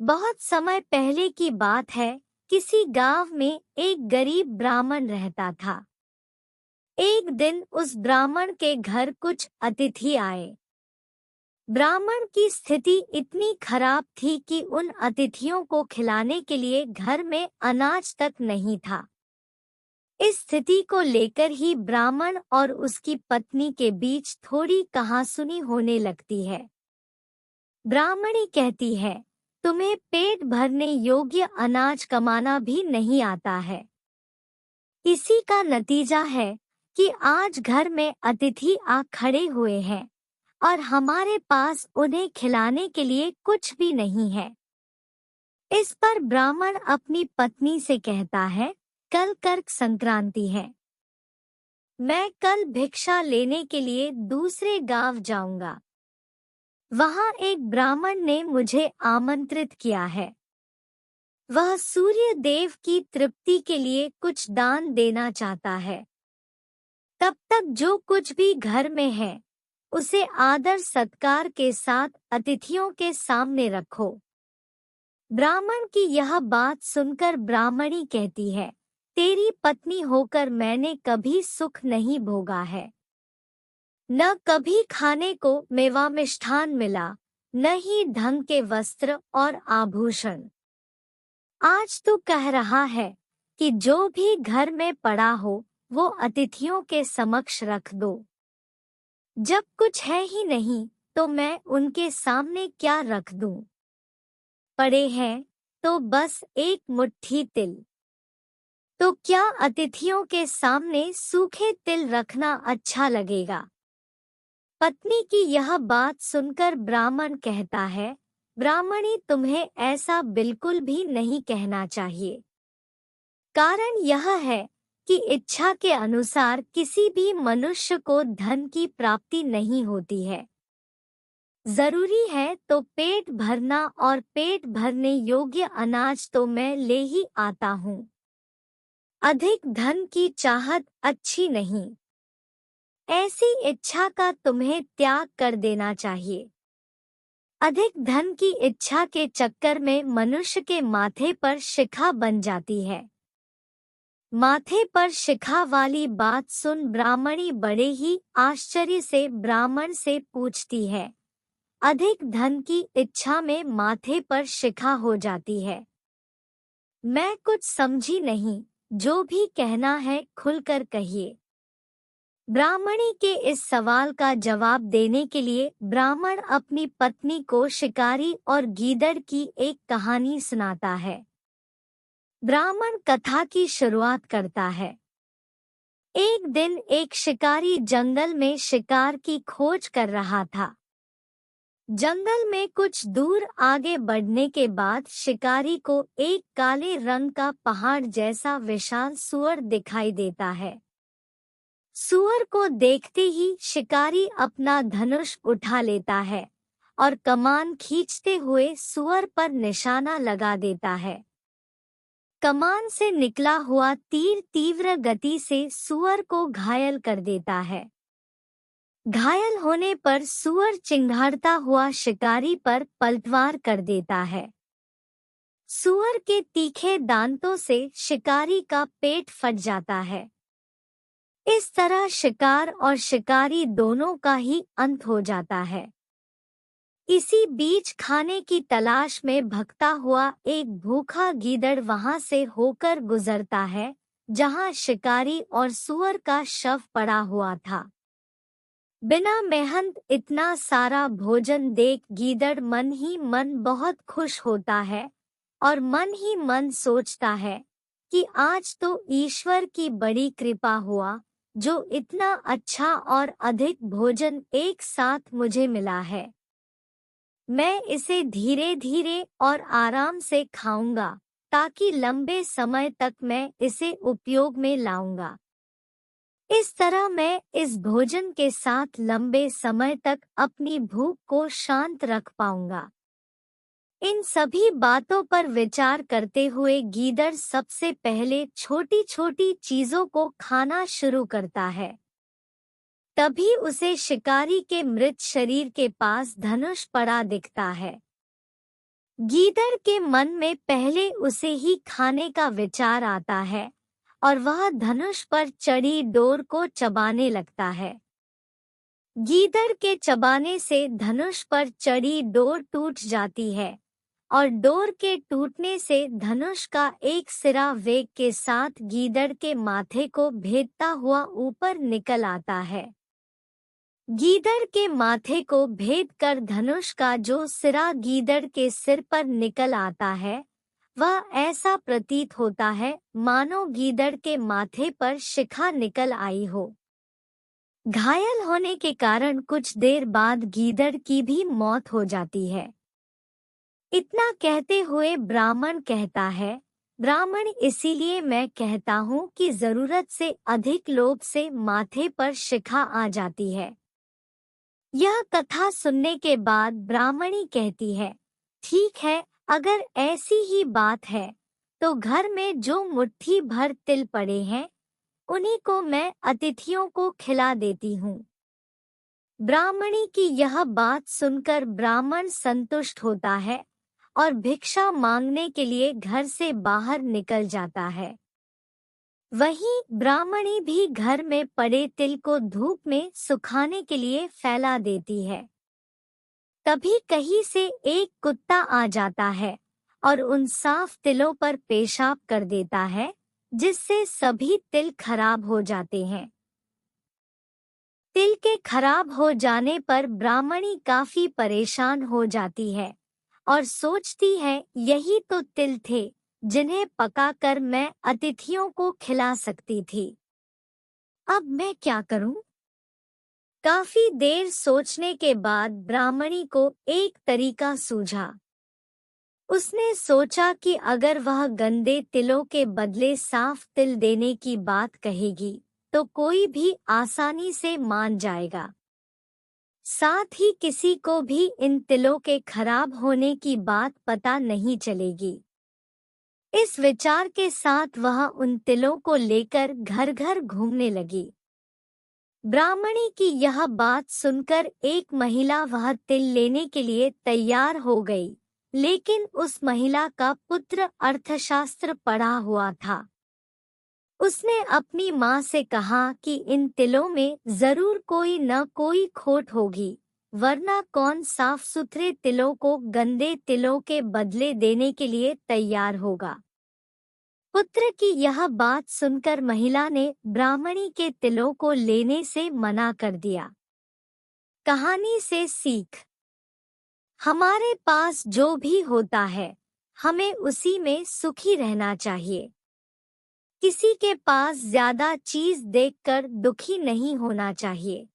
बहुत समय पहले की बात है। किसी गांव में एक गरीब ब्राह्मण रहता था। एक दिन उस ब्राह्मण के घर कुछ अतिथि आए। ब्राह्मण की स्थिति इतनी खराब थी कि उन अतिथियों को खिलाने के लिए घर में अनाज तक नहीं था। इस स्थिति को लेकर ही ब्राह्मण और उसकी पत्नी के बीच थोड़ी कहासुनी होने लगती है। ब्राह्मणी कहती है, तुम्हें पेट भरने योग्य अनाज कमाना भी नहीं आता है। इसी का नतीजा है कि आज घर में अतिथि आ खड़े हुए हैं और हमारे पास उन्हें खिलाने के लिए कुछ भी नहीं है। इस पर ब्राह्मण अपनी पत्नी से कहता है, कल कर्क संक्रांति है। मैं कल भिक्षा लेने के लिए दूसरे गांव जाऊंगा। वहां एक ब्राह्मण ने मुझे आमंत्रित किया है। वह सूर्य देव की तृप्ति के लिए कुछ दान देना चाहता है। तब तक जो कुछ भी घर में है उसे आदर सत्कार के साथ अतिथियों के सामने रखो। ब्राह्मण की यह बात सुनकर ब्राह्मणी कहती है, तेरी पत्नी होकर मैंने कभी सुख नहीं भोगा है। न कभी खाने को मेवा मिष्ठान मिला, न ही ढंग के वस्त्र और आभूषण। आज तू कह रहा है कि जो भी घर में पड़ा हो वो अतिथियों के समक्ष रख दो। जब कुछ है ही नहीं तो मैं उनके सामने क्या रख दूं? पड़े हैं तो बस एक मुट्ठी तिल। तो क्या अतिथियों के सामने सूखे तिल रखना अच्छा लगेगा? पत्नी की यह बात सुनकर ब्राह्मण कहता है, ब्राह्मणी तुम्हें ऐसा बिल्कुल भी नहीं कहना चाहिए। कारण यह है कि इच्छा के अनुसार किसी भी मनुष्य को धन की प्राप्ति नहीं होती है। जरूरी है तो पेट भरना, और पेट भरने योग्य अनाज तो मैं ले ही आता हूँ। अधिक धन की चाहत अच्छी नहीं। ऐसी इच्छा का तुम्हें त्याग कर देना चाहिए। अधिक धन की इच्छा के चक्कर में मनुष्य के माथे पर शिखा बन जाती है। माथे पर शिखा वाली बात सुन ब्राह्मणी बड़े ही आश्चर्य से ब्राह्मण से पूछती है, अधिक धन की इच्छा में माथे पर शिखा हो जाती है? मैं कुछ समझी नहीं, जो भी कहना है खुलकर कहिए। ब्राह्मणी के इस सवाल का जवाब देने के लिए ब्राह्मण अपनी पत्नी को शिकारी और गीदड़ की एक कहानी सुनाता है। ब्राह्मण कथा की शुरुआत करता है। एक दिन एक शिकारी जंगल में शिकार की खोज कर रहा था। जंगल में कुछ दूर आगे बढ़ने के बाद शिकारी को एक काले रंग का पहाड़ जैसा विशाल सूअर दिखाई देता है। सूअर को देखते ही शिकारी अपना धनुष उठा लेता है और कमान खींचते हुए सूअर पर निशाना लगा देता है। कमान से निकला हुआ तीर तीव्र गति से सूअर को घायल कर देता है। घायल होने पर सूअर चिंघाड़ता हुआ शिकारी पर पलटवार कर देता है। सूअर के तीखे दांतों से शिकारी का पेट फट जाता है। इस तरह शिकार और शिकारी दोनों का ही अंत हो जाता है। इसी बीच खाने की तलाश में भगता हुआ एक भूखा गीदड़ वहां से होकर गुजरता है, जहां शिकारी और सूअर का शव पड़ा हुआ था। बिना मेहनत इतना सारा भोजन देख गीदड़ मन ही मन बहुत खुश होता है और मन ही मन सोचता है कि आज तो ईश्वर की बड़ी कृपा हुआ, जो इतना अच्छा और अधिक भोजन एक साथ मुझे मिला है। मैं इसे धीरे धीरे और आराम से खाऊंगा, ताकि लंबे समय तक मैं इसे उपयोग में लाऊंगा। इस तरह मैं इस भोजन के साथ लंबे समय तक अपनी भूख को शांत रख पाऊंगा। इन सभी बातों पर विचार करते हुए गीदड़ सबसे पहले छोटी छोटी चीजों को खाना शुरू करता है। तभी उसे शिकारी के मृत शरीर के पास धनुष पड़ा दिखता है। गीदड़ के मन में पहले उसे ही खाने का विचार आता है और वह धनुष पर चढ़ी डोर को चबाने लगता है। गीदड़ के चबाने से धनुष पर चढ़ी डोर टूट जाती है और डोर के टूटने से धनुष का एक सिरा वेग के साथ गीदड़ के माथे को भेदता हुआ ऊपर निकल आता है। गीदड़ के माथे को भेद कर धनुष का जो सिरा गीदड़ के सिर पर निकल आता है, वह ऐसा प्रतीत होता है मानो गीदड़ के माथे पर शिखा निकल आई हो। घायल होने के कारण कुछ देर बाद गीदड़ की भी मौत हो जाती है। इतना कहते हुए ब्राह्मण कहता है, ब्राह्मण इसीलिए मैं कहता हूँ कि जरूरत से अधिक लोभ से माथे पर शिखा आ जाती है। यह कथा सुनने के बाद ब्राह्मणी कहती है, ठीक है, अगर ऐसी ही बात है तो घर में जो मुट्ठी भर तिल पड़े हैं उन्हीं को मैं अतिथियों को खिला देती हूँ। ब्राह्मणी की यह बात सुनकर ब्राह्मण संतुष्ट होता है और भिक्षा मांगने के लिए घर से बाहर निकल जाता है। वहीं ब्राह्मणी भी घर में पड़े तिल को धूप में सुखाने के लिए फैला देती है। तभी कहीं से एक कुत्ता आ जाता है और उन साफ तिलों पर पेशाब कर देता है, जिससे सभी तिल खराब हो जाते हैं। तिल के खराब हो जाने पर ब्राह्मणी काफी परेशान हो जाती है और सोचती है, यही तो तिल थे जिन्हें पकाकर मैं अतिथियों को खिला सकती थी। अब मैं क्या करूं? काफी देर सोचने के बाद ब्राह्मणी को एक तरीका सूझा। उसने सोचा कि अगर वह गंदे तिलों के बदले साफ तिल देने की बात कहेगी तो कोई भी आसानी से मान जाएगा। साथ ही किसी को भी इन तिलों के खराब होने की बात पता नहीं चलेगी। इस विचार के साथ वह उन तिलों को लेकर घर घर घूमने लगी। ब्राह्मणी की यह बात सुनकर एक महिला वह तिल लेने के लिए तैयार हो गई, लेकिन उस महिला का पुत्र अर्थशास्त्र पढ़ा हुआ था। उसने अपनी माँ से कहा कि इन तिलों में जरूर कोई न कोई खोट होगी, वरना कौन साफ सुथरे तिलों को गंदे तिलों के बदले देने के लिए तैयार होगा। पुत्र की यह बात सुनकर महिला ने ब्राह्मणी के तिलों को लेने से मना कर दिया। कहानी से सीख: हमारे पास जो भी होता है हमें उसी में सुखी रहना चाहिए। किसी के पास ज्यादा चीज देखकर दुखी नहीं होना चाहिए।